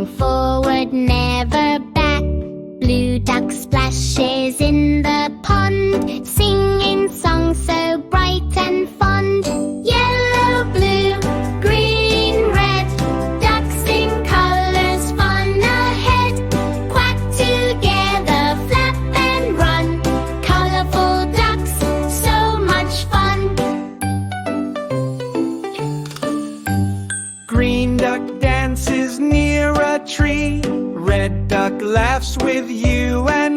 Going forward, never back. Blue duck splashes in the pond, singing songs so bright and fond. Yellow, blue, green, red, ducks in colours, fun ahead. Quack together, flap and run. Colourful ducks, so much fun. Green duck dances near a tree. Red duck laughs with you and